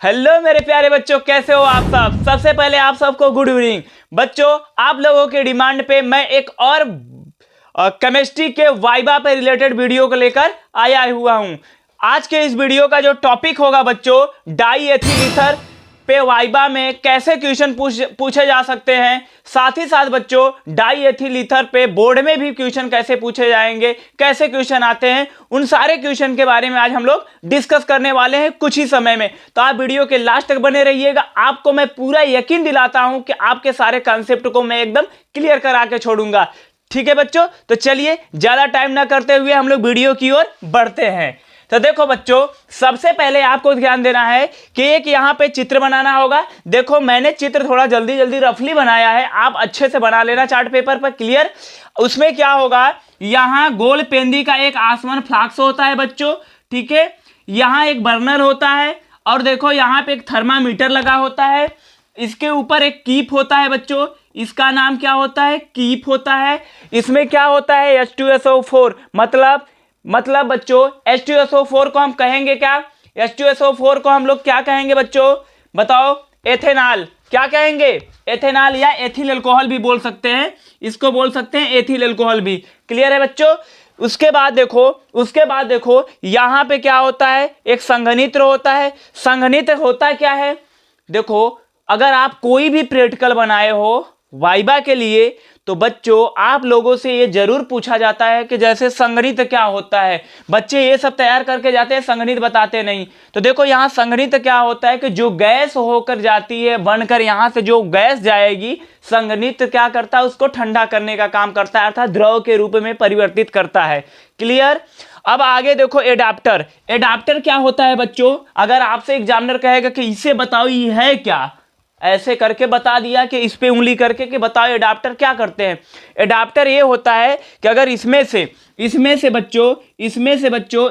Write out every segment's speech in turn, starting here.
Hello मेरे प्यारे बच्चों, कैसे हो आप सब। सबसे पहले आप सबको गुड इवनिंग। बच्चों, आप लोगों के डिमांड पे मैं एक और केमिस्ट्री के वाइवा पे रिलेटेड वीडियो को लेकर आया हुआ हूं। आज के इस वीडियो का जो टॉपिक होगा बच्चों, डाई एथिल ईथर पे वाइवा में कैसे क्वेश्चन पूछे जा सकते हैं, साथ ही साथ बच्चों डाई एथिल ईथर पे बोर्ड में भी क्वेश्चन कैसे पूछे जाएंगे, कैसे क्वेश्चन आते हैं, उन सारे क्वेश्चन के बारे में आज हम लोग डिस्कस करने वाले हैं कुछ ही समय में। तो आप वीडियो के लास्ट तक बने रहिएगा। आपको मैं पूरा यकीन दिलाता हूं कि आपके सारे कॉन्सेप्ट को मैं एकदम क्लियर करा के छोड़ूंगा। ठीक है बच्चों, तो चलिए ज्यादा टाइम ना करते हुए हम लोग वीडियो की ओर बढ़ते हैं। तो देखो बच्चों, सबसे पहले आपको ध्यान देना है कि एक यहाँ पे चित्र बनाना होगा। देखो मैंने चित्र थोड़ा जल्दी जल्दी रफली बनाया है, आप अच्छे से बना लेना चार्ट पेपर पर। क्लियर। उसमें क्या होगा, यहाँ गोल पेंदी का एक आसमान फ्लास्क होता है बच्चों। ठीक है, यहाँ एक बर्नर होता है और देखो यहाँ पे एक थर्मामीटर लगा होता है। इसके ऊपर एक कीप होता है बच्चों, इसका नाम क्या होता है, कीप होता है। इसमें क्या होता है, H2SO4, मतलब बच्चों H2SO4 को हम कहेंगे क्या, H2SO4 को हम लोग क्या कहेंगे बच्चों, बताओ। एथेनॉल। क्या कहेंगे, एथेनॉल या एथिल अल्कोहल भी बोल सकते हैं, इसको बोल सकते हैं एथिल अल्कोहल भी। क्लियर है बच्चों। उसके बाद देखो यहां पे क्या होता है, एक संघनित्र होता है। संघनित्र होता क्या है, देखो अगर आप कोई भी प्रैक्टिकल बनाए हो वाइवा के लिए तो बच्चों आप लोगों से ये जरूर पूछा जाता है कि जैसे संघनित्र क्या होता है। बच्चे ये सब तैयार करके जाते हैं, संघनित्र बताते नहीं। तो देखो यहाँ संघनित्र क्या होता है कि जो गैस होकर जाती है बनकर, यहाँ से जो गैस जाएगी, संघनित्र क्या करता है, उसको ठंडा करने का काम करता है, अर्थात द्रव के रूप में परिवर्तित करता है। क्लियर। अब आगे देखो एडाप्टर। एडाप्टर क्या होता है बच्चों, अगर आपसे एग्जामिनर कहेगा कि इसे बताओ ये है क्या, ऐसे करके बता दिया कि इस पे उंगली करके कि बताओ एडाप्टर क्या करते हैं। एडाप्टर ये होता है कि अगर इसमें से बच्चों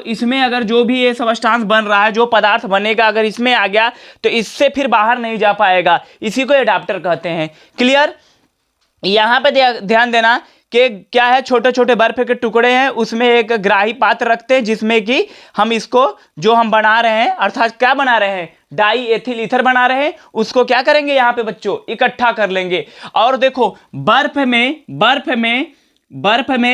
इसमें अगर जो भी ये सब्सटेंस बन रहा है, जो पदार्थ बनेगा, अगर इसमें आ गया तो इससे फिर बाहर नहीं जा पाएगा, इसी को एडाप्टर कहते हैं। क्लियर। यहां पे ध्यान देना कि क्या है, छोटे छोटे बर्फ के टुकड़े हैं, उसमें एक ग्राही पात्र रखते हैं जिसमें कि हम इसको जो हम बना रहे हैं, अर्थात क्या बना रहे हैं, डाई एथिल ईथर बना रहे हैं, उसको क्या करेंगे यहाँ पे बच्चों, इकट्ठा कर लेंगे। और देखो बर्फ में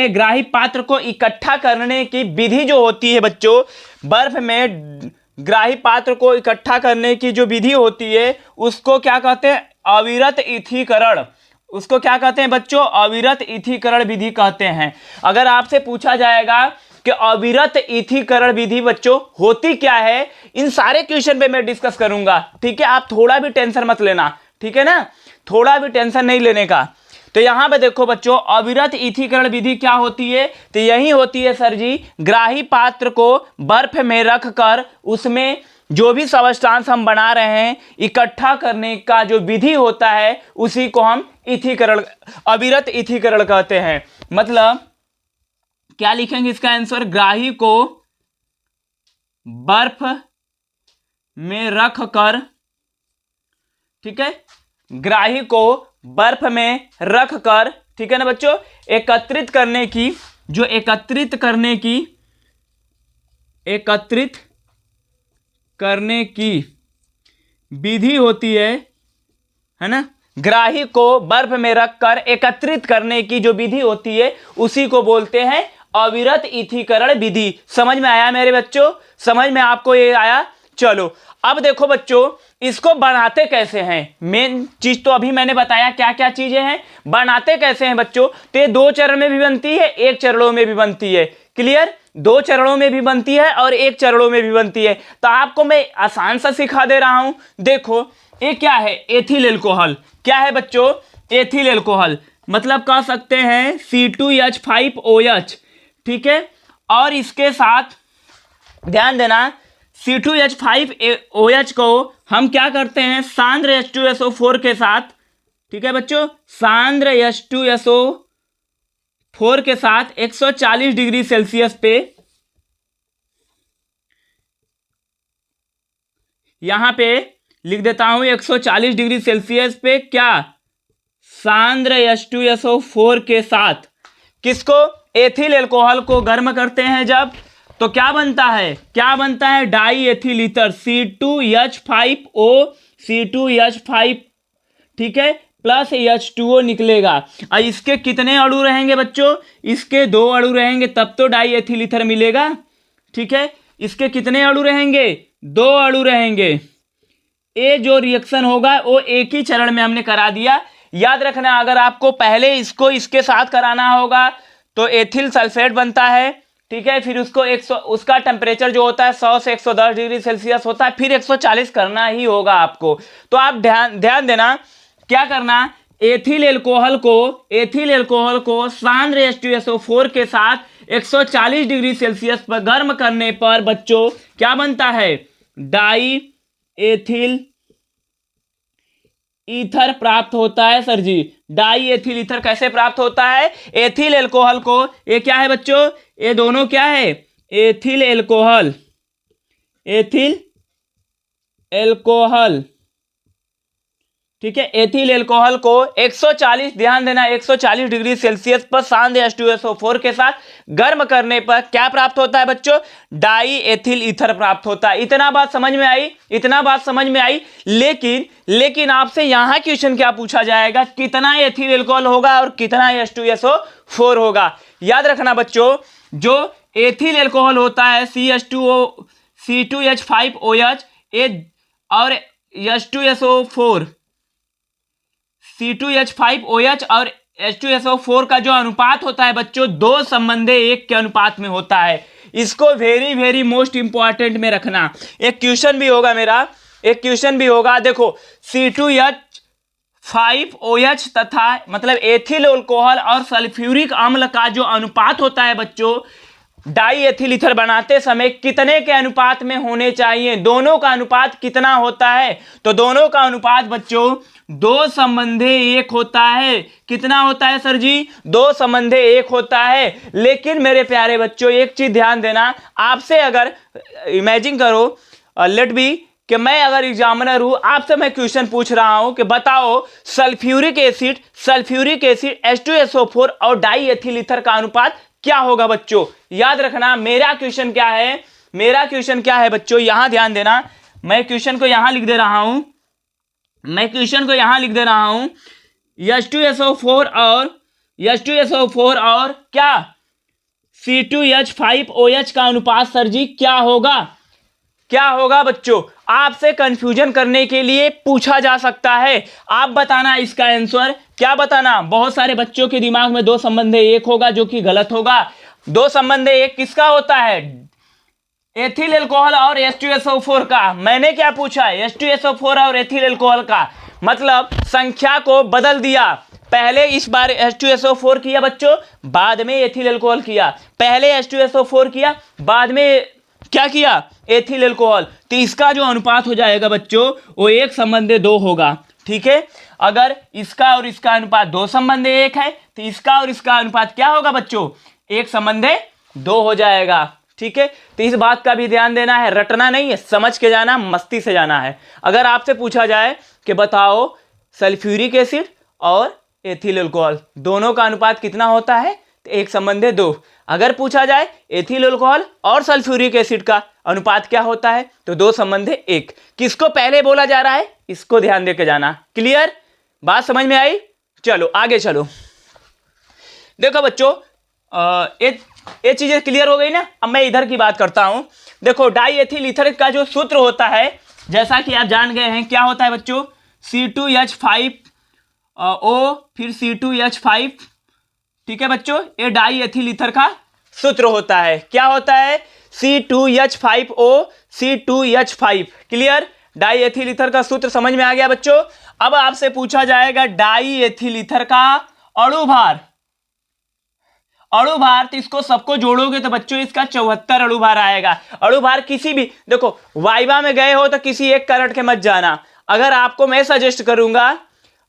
ग्राही पात्र को इकट्ठा करने की विधि जो होती है बच्चों, बर्फ में ग्राही पात्र को इकट्ठा करने की जो विधि होती है उसको क्या कहते हैं, अविरत ईथीकरण। उसको क्या कहते हैं बच्चों, अविरत ईथीकरण विधि कहते हैं। अगर आपसे पूछा जाएगा कि अविरत ईथीकरण विधि बच्चों होती क्या है, इन सारे क्वेश्चन पे मैं डिस्कस करूंगा। ठीक है, आप थोड़ा भी टेंशन मत लेना, ठीक है ना, थोड़ा भी टेंशन नहीं लेने का। तो यहां पे देखो बच्चों, अविरत ईथीकरण विधि क्या होती है, तो यही होती है सर जी, ग्राही पात्र को बर्फ में रख कर उसमें जो भी सब्सटेंस हम बना रहे हैं इकट्ठा करने का जो विधि होता है उसी को हम ईथीकरण, अविरत ईथीकरण कहते हैं। मतलब क्या लिखेंगे इसका आंसर, ग्राही को बर्फ में रख कर, ठीक है, ग्राही को बर्फ में रख कर, ठीक है ना बच्चों, एकत्रित करने की विधि होती है ना, ग्राही को बर्फ में रखकर एकत्रित करने की जो विधि होती है उसी को बोलते हैं अविरत ईथीकरण विधि। समझ में आया मेरे बच्चों, समझ में आपको ये आया। चलो अब देखो बच्चों, इसको बनाते कैसे हैं, मेन चीज तो अभी मैंने बताया क्या क्या चीजें हैं, बनाते कैसे हैं बच्चों। तो ये 2 चरण में भी बनती है, 1 चरणों में भी बनती है। क्लियर। 2 चरणों में भी बनती है और 1 चरणों में भी बनती है। तो आपको मैं आसान सा सिखा दे रहा हूं। देखो ये क्या है, एथिल अल्कोहल। क्या है बच्चों, एथिल अल्कोहल, मतलब कह सकते हैं C2H5OH। ठीक है, और इसके साथ ध्यान देना C2H5OH को हम क्या करते हैं, सांद्र H2SO4 के साथ, ठीक है बच्चों, सांद्र H2SO4 के साथ 140 डिग्री सेल्सियस पे, यहां पे लिख देता हूं 140 डिग्री सेल्सियस पे क्या, सांद्र H2SO4 के साथ किसको, एथिल अल्कोहल को गर्म करते हैं जब, तो क्या बनता है die ethyl ether C2H5O C2H5, ठीक है, प्लस H2O निकलेगा। और इसके कितने अणु रहेंगे बच्चों? इसके 2 अणु रहेंगे, तब तो डाई एथिल ईथर मिलेगा, ठीक है। इसके कितने अणु रहेंगे? 2 अणु रहेंगे। ये जो रिएक्शन होगा वो एक ही चरण में हमने करा दिया। याद रखना, अगर आपको पहले इसको इसके साथ कराना होगा तो एथिल सल्फेट बनता है, ठीक है, फिर उसको उसका टेम्परेचर जो होता है 100 से 110 डिग्री सेल्सियस होता है, फिर 140 करना ही होगा आपको। तो आप ध्यान देना, क्या करना, एथिल एल्कोहल को सांद्र H2SO4 के साथ 140 डिग्री सेल्सियस पर गर्म करने पर बच्चों क्या बनता है? डाई एथिल ईथर प्राप्त होता है सर जी। डाई एथिल ईथर कैसे प्राप्त होता है? एथिल एल्कोहल को, ये क्या है बच्चों? ये दोनों क्या है? एथिल एल्कोहल, ठीक है। एथिल एल्कोहल को 140, ध्यान देना, 140 डिग्री सेल्सियस पर सांद्र H2SO4 के साथ गर्म करने पर क्या प्राप्त होता है बच्चों? डाई एथिल ईथर प्राप्त होता है। इतना बात समझ में आई। लेकिन आपसे यहां क्वेश्चन क्या पूछा जाएगा? कितना एथिल एल्कोहल होगा और कितना H2SO4 होगा? याद रखना बच्चों, जो एथिल एल्कोहल होता है C2H5OH और H2SO4, C2H5OH और H2SO4 का जो अनुपात होता है बच्चों 2:1 के अनुपात में होता है। इसको वेरी वेरी मोस्ट इंपॉर्टेंट में रखना। एक क्वेश्चन भी होगा, देखो C2H5OH तथा मतलब एथिल अल्कोहल और सल्फ्यूरिक अम्ल का जो अनुपात होता है बच्चों डाई एथिल ईथर बनाते समय कितने के अनुपात में होने चाहिए? दोनों का अनुपात कितना होता है? तो दोनों का अनुपात बच्चों 2:1 होता है। कितना होता है सर जी? 2:1 होता है। लेकिन मेरे प्यारे बच्चों एक चीज ध्यान देना, आपसे अगर इमेजिन करो, लेट बी कि मैं अगर एग्जामिनर हूं, आपसे मैं क्वेश्चन पूछ रहा हूं कि बताओ सल्फ्यूरिक एसिड H2SO4 और डाई एथिल ईथर का अनुपात क्या होगा बच्चों? याद रखना, मेरा क्वेश्चन क्या है बच्चों, यहां ध्यान देना। मैं क्वेश्चन को यहां लिख दे रहा हूं, H2SO4 और क्या C2H5OH का अनुपात सर जी क्या होगा बच्चों? आपसे कंफ्यूजन करने के लिए पूछा जा सकता है। आप बताना इसका आंसर, क्या बताना? बहुत सारे बच्चों के दिमाग में 2:1 होगा, जो कि गलत होगा। 2:1 किसका होता है? एथिल एल्कोहल और H2SO4 का। मैंने क्या पूछा? H2SO4 और एथिल एल्कोहल का, मतलब संख्या को बदल दिया। पहले इस बार H2SO4 किया बच्चों, बाद में एथिल एल्कोहल किया। पहले H2SO4 किया, बाद में क्या किया? Ethyl alcohol. तो इसका जो अनुपात हो जाएगा बच्चों वो 1:2 होगा, ठीक है। अगर इसका और इसका अनुपात 2:1 है तो इसका और इसका अनुपात क्या होगा बच्चों? 1:2 हो जाएगा, ठीक है। तो इस बात का भी ध्यान देना है, रटना नहीं है, समझ के जाना, मस्ती से जाना है। अगर आपसे पूछा जाए कि बताओ सल्फ्यूरिक एसिड और एथिल अल्कोहल दोनों का अनुपात कितना होता है, तो 1:2। अगर पूछा जाए एथिल अल्कोहल और सल्फ्यूरिक एसिड का अनुपात क्या होता है, तो 2:1। किसको पहले बोला जा रहा है, इसको ध्यान देके जाना। क्लियर? बात समझ में आई? चलो आगे चलो। देखो बच्चों, ये चीजें क्लियर हो गई ना। अब मैं इधर की बात करता हूं। देखो डाई एथिल ईथर का जो सूत्र होता है, जैसा कि आप जान गए हैं, क्या होता है बच्चों? C2H5O फिर C2H5, ठीक है बच्चों। ये डाई एथिल ईथर का सूत्र होता है। क्या होता है? C2H5O C2H5। Clear? Die ethyl ether का सूत्र समझ में आ गया बच्चों। अब आपसे पूछा जाएगा डाई एथिल ईथर का अणुभार। तो इसको सबको जोड़ोगे तो बच्चों इसका 74 अणुभार आएगा। अणुभार किसी भी, देखो वाइवा में गए हो तो किसी एक का रट के मत जाना। अगर आपको मैं सजेस्ट करूंगा,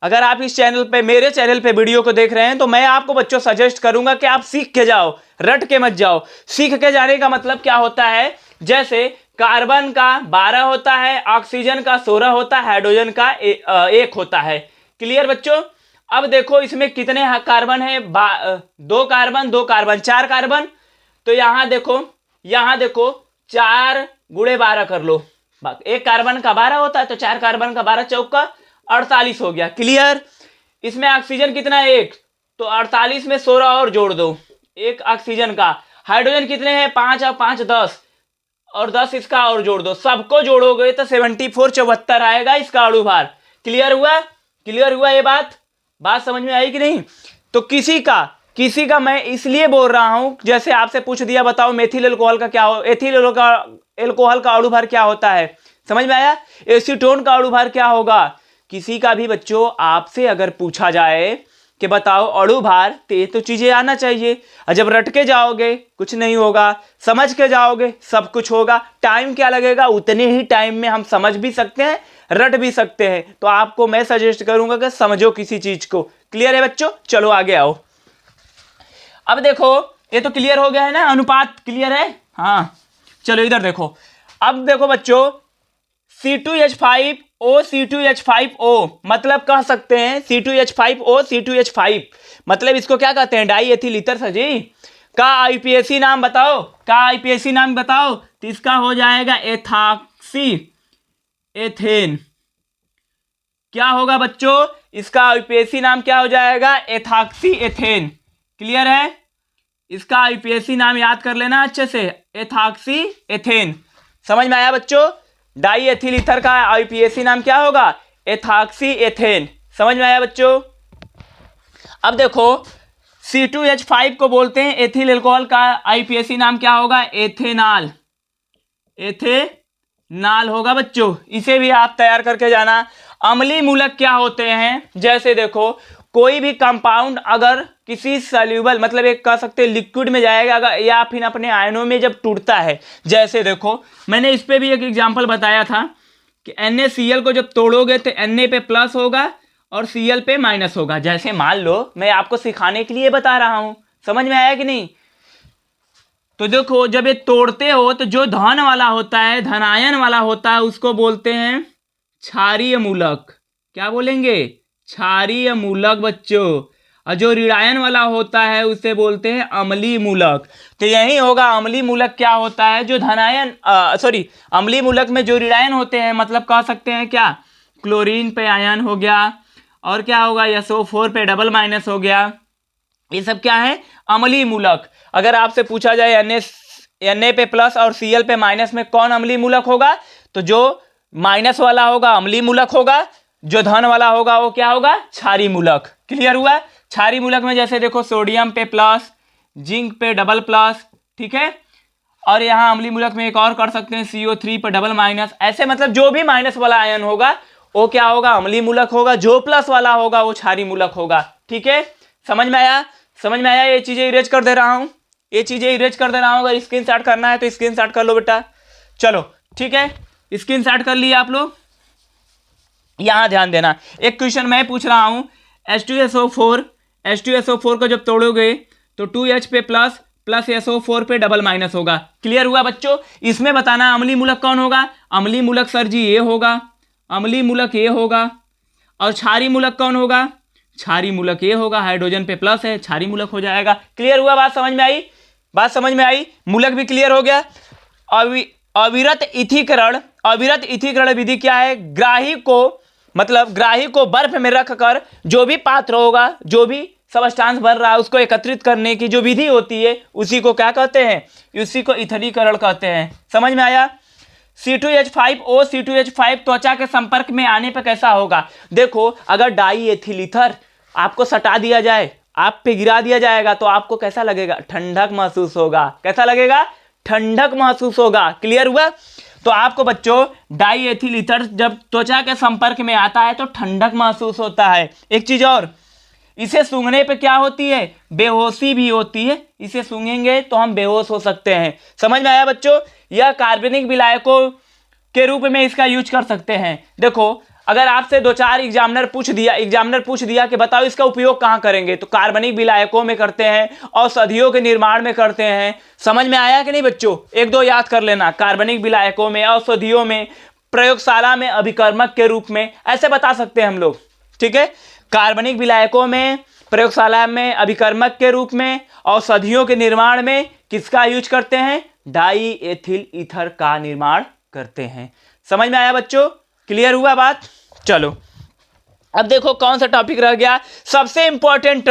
अगर आप इस चैनल पे, मेरे चैनल पे वीडियो को देख रहे हैं, तो मैं आपको बच्चों सजेस्ट करूंगा कि आप सीख के जाओ, रट के मत जाओ। सीख के जाने का मतलब क्या होता है? जैसे कार्बन का 12 होता है, ऑक्सीजन का 16 होता है, हाइड्रोजन का 1 होता है। क्लियर बच्चों? अब देखो इसमें कितने कार्बन है? 2 कार्बन 4 कार्बन। तो यहां देखो यहां देखो 4 × 12 कर लो, एक कार्बन का 12 होता है तो 4 कार्बन का 12 चौका 48 हो गया। क्लियर। इसमें ऑक्सीजन कितना है? 1, तो 48 में 16 और जोड़ दो, एक ऑक्सीजन का। हाइड्रोजन कितने हैं? 5 और 5 10, और 10 इसका और जोड़ दो, सबको जोड़ोगे तो 74 74 आएगा इसका अणु भार। क्लियर हुआ? क्लियर हुआ ये बात समझ में आई कि नहीं? तो किसी का मैं इसलिए बोल रहा हूं, जैसे आपसे पूछ दिया बताओ मेथिल अल्कोहल का क्या हो, एथिल अल्कोहल का अणु भार क्या होता है, समझ में आया? एसीटोन का अणु भार क्या होगा? किसी का भी बच्चों आपसे अगर पूछा जाए कि बताओ अणु भार, तो चीजें आना चाहिए। और जब रट के जाओगे कुछ नहीं होगा, समझ के जाओगे सब कुछ होगा। टाइम क्या लगेगा? उतने ही टाइम में हम समझ भी सकते हैं, रट भी सकते हैं। तो आपको मैं सजेस्ट करूंगा कि समझो किसी चीज को। क्लियर है बच्चों? चलो आगे आओ। अब देखो ये तो क्लियर हो गया है ना, अनुपात क्लियर है? हाँ चलो इधर देखो। अब देखो बच्चों C2H5O C2H5O मतलब कह सकते हैं C2H5O C2H5 मतलब इसको क्या कहते हैं? डाई एथिल ईथर सर जी। का आईपीएसी नाम बताओ, तो इसका हो जाएगा एथॉक्सी एथेन। क्या होगा बच्चों? इसका आईपीएसी नाम क्या हो जाएगा? Ethoxy ethane. क्लियर है? इसका आईपीएसी नाम याद कर लेना अच्छे से, एथॉक्सी एथेन। समझ में आया बच्चों? डाई एथिल ईथर का आईपीएसी नाम क्या होगा? Ethoxy ethane. समझ में आया बच्चों? अब देखो C2H5 को बोलते हैं एथिल अल्कोहल का आईपीएसी नाम क्या होगा? एथेनॉल। एथेनॉल होगा बच्चों, इसे भी आप तैयार करके जाना। अम्लीय मूलक क्या होते हैं? जैसे देखो कोई भी कंपाउंड अगर किसी सॉल्यूबल मतलब एक कह सकते हैं लिक्विड में जाएगा अगर, या फिर अपने आयनों में जब टूटता है, जैसे देखो मैंने इस पे भी एक एग्जांपल बताया था कि NaCl को जब तोड़ोगे तो Na पे प्लस होगा और Cl पे माइनस होगा। जैसे मान लो मैं आपको सिखाने के लिए बता रहा हूं, समझ में आया कि नहीं? तो देखो जब ये तोड़ते हो तो जो धन वाला होता है, धनायन वाला होता है, उसको बोलते हैं क्षारीय मूलक। क्या बोलेंगे? क्षारीय मूलक बच्चों। और जो ऋणायन वाला होता है उसे बोलते हैं अम्लीय मूलक। तो यही होगा अम्लीय मूलक क्या होता है? जो धनायन अम्लीय मूलक में जो ऋणायन होते हैं, मतलब कह सकते हैं क्या? क्लोरीन पे आयन हो गया, और क्या होगा? SO4 पे डबल माइनस हो गया। ये सब क्या है? अम्लीय मूलक। अगर आपसे पूछा जाए Na पे प्लस और Cl पे माइनस में कौन अम्लीय मूलक होगा, तो जो माइनस वाला होगा अम्लीय मूलक होगा, जो धन वाला होगा वो क्या होगा? क्षारीय मूलक। क्लियर हुआ? क्षारीय मूलक में जैसे देखो सोडियम पे प्लस, जिंक पे डबल प्लस, ठीक है। और यहाँ अम्लीय मूलक में एक और कर सकते हैं CO3 पर डबल माइनस। ऐसे मतलब जो भी माइनस वाला आयन होगा वो क्या होगा? अम्लीय मूलक होगा। जो प्लस वाला होगा वो क्षारीय मूलक होगा। ठीक है, समझ में आया? समझ में आया? ये चीजें इरेज कर दे रहा हूं, अगर स्क्रीनशॉट करना है तो स्क्रीनशॉट कर लो बेटा। चलो ठीक है, स्क्रीनशॉट कर लिए आप लोग। यहां ध्यान देना, एक क्वेश्चन मैं पूछ रहा हूं। H2SO4 को जब तोड़ोगे तो 2H पे प्लस SO4 पे डबल माइनस होगा। क्लियर हुआ बच्चों? इसमें बताना अम्लीय मूलक कौन होगा? अम्लीय मूलक सर जी ये होगा, अम्लीय मूलक ये होगा। और क्षारीय मूलक कौन होगा? क्षारीय मूलक ये होगा। हाइड्रोजन पे प्लस है, क्षारीय मूलक हो जाएगा। क्लियर हुआ? बात समझ में आई? मूलक भी क्लियर हो गया। अविरत इथीकरण विधि क्या है? ग्राही को बर्फ में रखकर जो भी पात्र होगा, जो भी सबस्टांस बन रहा है, उसको एकत्रित करने की जो विधि होती है उसी को क्या कहते हैं? उसी को इथरीकरण कहते हैं। समझ में आया? C2H5O C2H5 त्वचा के संपर्क में आने पर कैसा होगा? देखो अगर डाई एथिल ईथर आपको सटा दिया जाए, आप पे गिरा दिया जाएगा तो आपको कैसा लगेगा? ठंडक महसूस होगा। कैसा लगेगा? ठंडक महसूस होगा। क्लियर हुआ? तो आपको बच्चों डाई एथिल ईथर जब त्वचा के संपर्क में आता है तो ठंडक महसूस होता है। एक चीज और, इसे सूंघने पे क्या होती है? बेहोशी भी होती है। इसे सूंघेंगे तो हम बेहोश हो सकते हैं। समझ में आया बच्चों? यह कार्बनिक विलायकों के रूप में इसका यूज कर सकते हैं। देखो अगर आपसे 2-4 एग्जामिनर पूछ दिया कि बताओ इसका उपयोग कहाँ करेंगे, तो कार्बनिक विलायकों में करते हैं, औषधियों के निर्माण में करते हैं। समझ में आया कि नहीं बच्चों? 1-2 याद कर लेना। कार्बनिक विलायकों में, औषधियों में, प्रयोगशाला में अभिकर्मक के रूप में, ऐसे बता सकते हैं हम लोग। ठीक है, कार्बनिक विलायकों में, प्रयोगशाला में अभिकर्मक के रूप में, औषधियों के निर्माण में किसका यूज करते हैं? डाई एथिल ईथर का निर्माण करते हैं। समझ में आया बच्चों? क्लियर हुआ बात? चलो अब देखो कौन सा टॉपिक रह गया, सबसे इंपॉर्टेंट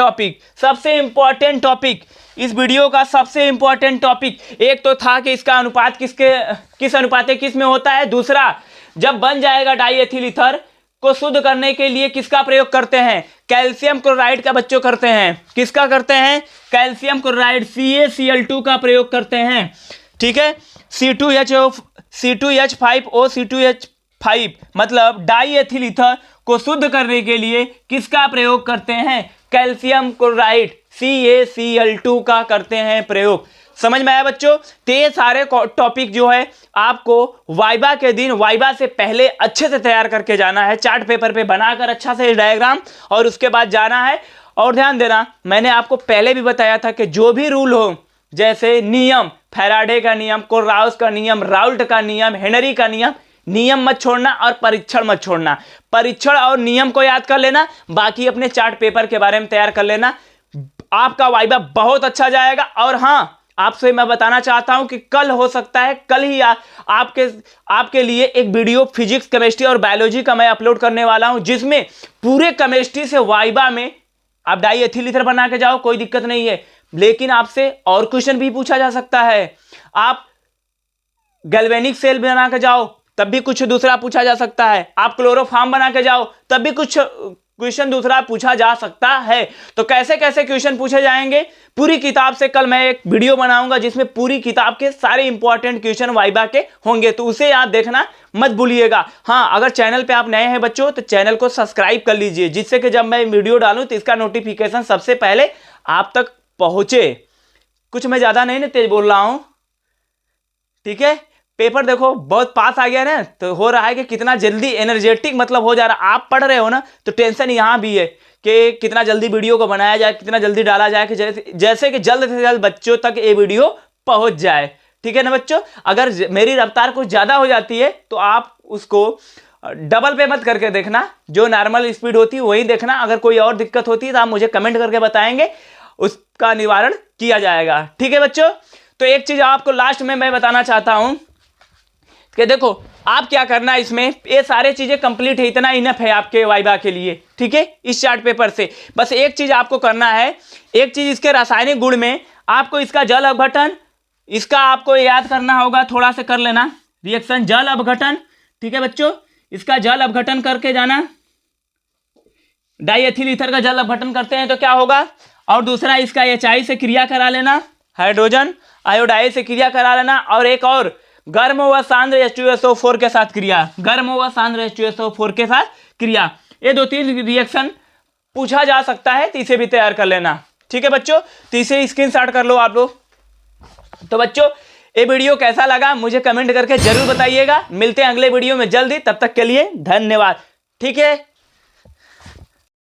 टॉपिक इस वीडियो का सबसे इंपॉर्टेंट टॉपिक। एक तो था कि इसका अनुपात किस अनुपात किस में होता है। दूसरा, जब बन जाएगा डाई एथिल ईथर को शुद्ध करने के लिए किसका प्रयोग करते हैं? कैल्शियम क्लोराइड का बच्चों करते हैं। किसका करते हैं? कैल्शियम क्लोराइड CaCl2 का प्रयोग करते हैं। ठीक है, C2H5O C2H5 मतलब डाई एथिल ईथर को शुद्ध करने के लिए किसका प्रयोग करते हैं? कैल्शियम क्लोराइड CaCl2 का करते हैं प्रयोग। समझ में आया बच्चों? तो ये सारे टॉपिक जो है आपको वाइबा के दिन, वाइबा से पहले अच्छे से तैयार करके जाना है, चार्ट पेपर पे बनाकर अच्छा से डायग्राम, और उसके बाद जाना है। और ध्यान देना, मैंने आपको पहले भी बताया था कि जो भी रूल हो, जैसे नियम, फैराडे का नियम, कोरराउस का नियम, राउल्ट का नियम, हेनरी का नियम मत छोड़ना और परीक्षण मत छोड़ना। परीक्षण और नियम को याद कर लेना, बाकी अपने चार्ट पेपर के बारे में तैयार कर लेना। आपका वाइबा बहुत अच्छा जाएगा। और हाँ, आपसे मैं बताना चाहता हूं कि कल हो सकता है, कल ही आपके लिए एक वीडियो फिजिक्स, केमिस्ट्री और बायोलॉजी का मैं अपलोड करने वाला हूं, जिसमें पूरे केमिस्ट्री से वाइबा में आप डाई एथिल ईथर बना के जाओ, कोई दिक्कत नहीं है। लेकिन आपसे और क्वेश्चन भी पूछा जा सकता है। आप गैल्वेनिक सेल बना के जाओ, तब भी कुछ दूसरा पूछा जा सकता है। आप क्लोरोफॉर्म बना के जाओ, तब भी कुछ क्वेश्चन दूसरा पूछा जा सकता है। तो कैसे कैसे क्वेश्चन पूछे जाएंगे, पूरी किताब से कल मैं एक वीडियो बनाऊंगा जिसमें पूरी किताब के सारे इंपॉर्टेंट क्वेश्चन वाइबा के होंगे, तो उसे आप देखना मत भूलिएगा। हाँ, अगर चैनल पे आप नए हैं बच्चों तो चैनल को सब्सक्राइब कर लीजिए, जिससे कि जब मैं वीडियो डालूं तो इसका नोटिफिकेशन सबसे पहले आप तक पहुंचे। कुछ मैं ज्यादा नहीं ना तेज बोल रहा हूं, ठीक है। पेपर देखो बहुत पास आ गया ना, तो हो रहा है कि कितना जल्दी एनर्जेटिक मतलब हो जा रहा। आप पढ़ रहे हो ना, तो टेंशन यहाँ भी है कि कितना जल्दी वीडियो को बनाया जाए, कितना जल्दी डाला जाए, कि जैसे कि जल्द से जल्द बच्चों तक ये वीडियो पहुंच जाए। ठीक है ना बच्चों? अगर मेरी रफ्तार कुछ ज़्यादा हो जाती है तो आप उसको डबल पे मत करके देखना, जो नॉर्मल स्पीड होती है वही देखना। अगर कोई और दिक्कत होती है तो आप मुझे कमेंट करके बताएंगे, उसका निवारण किया जाएगा। ठीक है बच्चों? तो एक चीज़ आपको लास्ट में मैं बताना चाहता हूँ कि देखो आप क्या करना, इसमें ये सारे चीजें कंप्लीट है, इतना इनफ है आपके वाइबा के लिए। ठीक है, इस चार्ट पेपर से बस एक चीज आपको करना है, एक चीज इसके रासायनिक गुण में आपको इसका जल अपघटन, इसका आपको याद करना होगा, थोड़ा सा कर लेना रिएक्शन जल अपघटन। ठीक है बच्चों, इसका जल अपघटन करके जाना, डाई एथिल ईथर का जल अपघटन करते हैं तो क्या होगा। और दूसरा, इसका HI से क्रिया करा लेना, हाइड्रोजन आयोडाइड से क्रिया करा लेना। और एक और, गर्म व सांद्र H2SO4 के साथ क्रिया, गर्म व सांद्र H2SO4 के साथ क्रिया। ये 2-3 रिएक्शन पूछा जा सकता है, तो इसे भी तैयार कर लेना। ठीक है बच्चों, तो इसे स्क्रीनशॉट कर लो आप लोग। तो बच्चों, ये वीडियो कैसा लगा मुझे कमेंट करके जरूर बताइएगा। मिलते हैं अगले वीडियो में जल्दी, तब तक के लिए धन्यवाद। ठीक है।